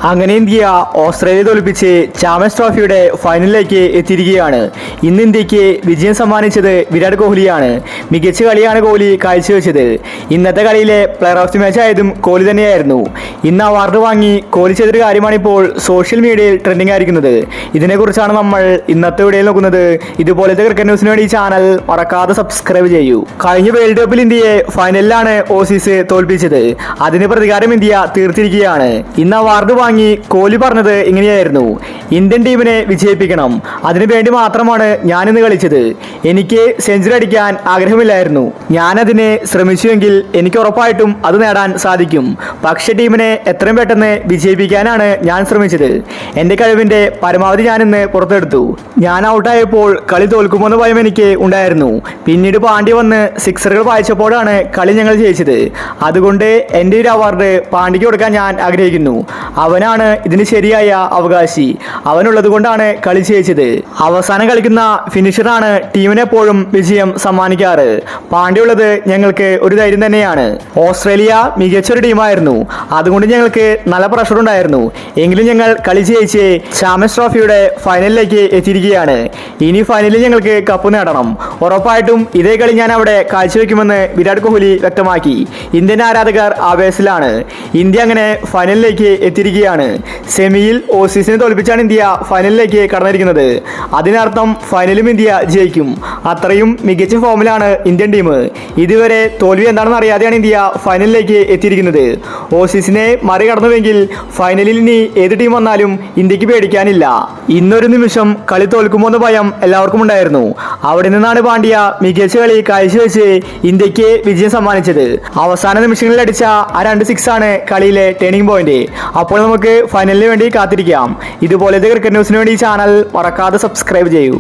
അങ്ങനെ India Australia തോൽപ്പിച്ച് champions ട്രോഫിയുടെ ഫൈനലിലേക്ക് എത്തിയിരിക്കുകയാണ്. ഇന്ന് ഇന്ത്യക്ക് വിജയം സമ്മാനിച്ചത് വിരാട് കോഹ്ലിയാണ്. മികച്ച കളിയാണ് കോഹ്ലി കാഴ്ചവെച്ചത്. ഇന്നത്തെ കളിയിലെ പ്ലെയർ ഓഫ് ദി മാച്ച് ആയതും കോഹ്ലി തന്നെയായിരുന്നു. ഇന്ന് അവാർഡ് വാങ്ങി കോഹ്ലി ചെയ്തൊരു കാര്യമാണ് ഇപ്പോൾ സോഷ്യൽ മീഡിയയിൽ ട്രെൻഡിങ് ആയിരിക്കുന്നത്. ഇതിനെക്കുറിച്ചാണ് നമ്മൾ ഇന്നത്തെ വീഡിയോയിൽ നോക്കുന്നത്. ഇതുപോലത്തെ ക്രിക്കറ്റ് ന്യൂസിന് വേണ്ടി ഈ ചാനൽ മറക്കാതെ സബ്സ്ക്രൈബ് ചെയ്യൂ. കഴിഞ്ഞ വേൾഡ് കപ്പിൽ ഇന്ത്യയെ ഫൈനലിലാണ് ഓസീസ് തോൽപ്പിച്ചത്. അതിന് പ്രതികാരം ഇന്ത്യ തീർത്തിരിക്കുകയാണ്. ഇന്ന് അവാർഡ് വാങ്ങി കോഹ്ലി പറഞ്ഞത് ഇങ്ങനെയായിരുന്നു: ഇന്ത്യൻ ടീമിനെ വിജയിപ്പിക്കണം, അതിനു വേണ്ടി മാത്രമാണ് ഞാനിന്ന് കളിച്ചത്. എനിക്ക് സെഞ്ചുറി അടിക്കാൻ ആഗ്രഹമില്ലായിരുന്നു. ഞാനതിനെ ശ്രമിച്ചുവെങ്കിൽ എനിക്ക് ഉറപ്പായിട്ടും അത് നേടാൻ സാധിക്കും. പക്ഷേ ടീമിനെ എത്രയും പെട്ടെന്ന് വിജയിപ്പിക്കാനാണ് ഞാൻ ശ്രമിച്ചത്. എൻ്റെ കഴിവിൻ്റെ പരമാവധി ഞാനിന്ന് പുറത്തെടുത്തു. ഞാൻ ഔട്ടായപ്പോൾ കളി തോൽക്കുമെന്ന ഭയം എനിക്ക് ഉണ്ടായിരുന്നു. പിന്നീട് പാണ്ഡ്യ വന്ന് സിക്സറുകൾ വായിച്ചപ്പോഴാണ് കളി ഞങ്ങൾ ജയിച്ചത്. അതുകൊണ്ട് എൻ്റെ ഒരു അവാർഡ് പാണ്ഡ്യയ്ക്ക് കൊടുക്കാൻ ഞാൻ ആഗ്രഹിക്കുന്നു. അവനാണ് ഇതിന് ശരിയായ അവകാശി. അവനുള്ളത് കൊണ്ടാണ് കളി ജയിച്ചത്. അവസാനം കളിക്കുന്ന ഫിനിഷറാണ് ടീമിനെപ്പോഴും വിജയം സമ്മാനിക്കാറ്. പാണ്ഡ്യ ഉള്ളത് ഞങ്ങൾക്ക് ഒരു ധൈര്യം തന്നെയാണ്. ഓസ്ട്രേലിയ മികച്ചൊരു ടീമായിരുന്നു. അതുകൊണ്ട് ഞങ്ങൾക്ക് നല്ല പ്രഷർ ഉണ്ടായിരുന്നു. എങ്കിലും ഞങ്ങൾ കളി ജയിച്ച് ചാമ്പ്യൻസ് ട്രോഫിയുടെ ഫൈനലിലേക്ക് എത്തിയിരിക്കുകയാണ്. ഇനി ഫൈനലിൽ ഞങ്ങൾക്ക് കപ്പ് നേടണം. ഉറപ്പായിട്ടും ഇതേ കളി ഞാൻ അവിടെ കാഴ്ചവെക്കുമെന്ന് വിരാട് കോഹ്ലി വ്യക്തമാക്കി. ഇന്ത്യൻ ആരാധകർ ആവേശത്തിലാണ്. ഇന്ത്യ അങ്ങനെ ഫൈനലിലേക്ക് എത്തിയിരിക്കുകയാണ്. സെമിയിൽ ഓസീസിനെ തോൽപ്പിച്ചാണ് ഇന്ത്യ ഫൈനലിലേക്ക് കടന്നിരിക്കുന്നത്. അതിനർത്ഥം ഫൈനലും ഇന്ത്യ ജയിക്കും. അത്രയും മികച്ച ഫോമിലാണ് ഇന്ത്യൻ ടീം. ഇതുവരെ തോൽവി എന്താണെന്ന് അറിയാതെയാണ് ഇന്ത്യ ഫൈനലിലേക്ക് എത്തിയിരിക്കുന്നത്. ഓസീസിനെ മറികടന്നുവെങ്കിൽ ഫൈനലിൽ ഇനി ഏത് ടീം വന്നാലും ഇന്ത്യക്ക് പേടിക്കാനില്ല. ഇന്നൊരു നിമിഷം കളി തോൽക്കുമോ എന്ന ഭയം എല്ലാവർക്കും ഉണ്ടായിരുന്നു. അവിടെ നിന്നാണ് പാണ്ഡ്യ മികച്ച കളി കാഴ്ചവെച്ച് ഇന്ത്യക്ക് വിജയം സമ്മാനിച്ചത്. അവസാന നിമിഷങ്ങളിൽ അടിച്ച ആ 2 സിക്സ് ആണ് കളിയിലെ ടേണിംഗ് പോയിന്റ്. അപ്പോൾ നമുക്ക് ഫൈനലിന് വേണ്ടി കാത്തിരിക്കാം. ഇതുപോലത്തെ ക്രിക്കറ്റ് ന്യൂസിന് വേണ്ടി ഈ ചാനൽ മറക്കാതെ സബ്സ്ക്രൈബ് ചെയ്യൂ.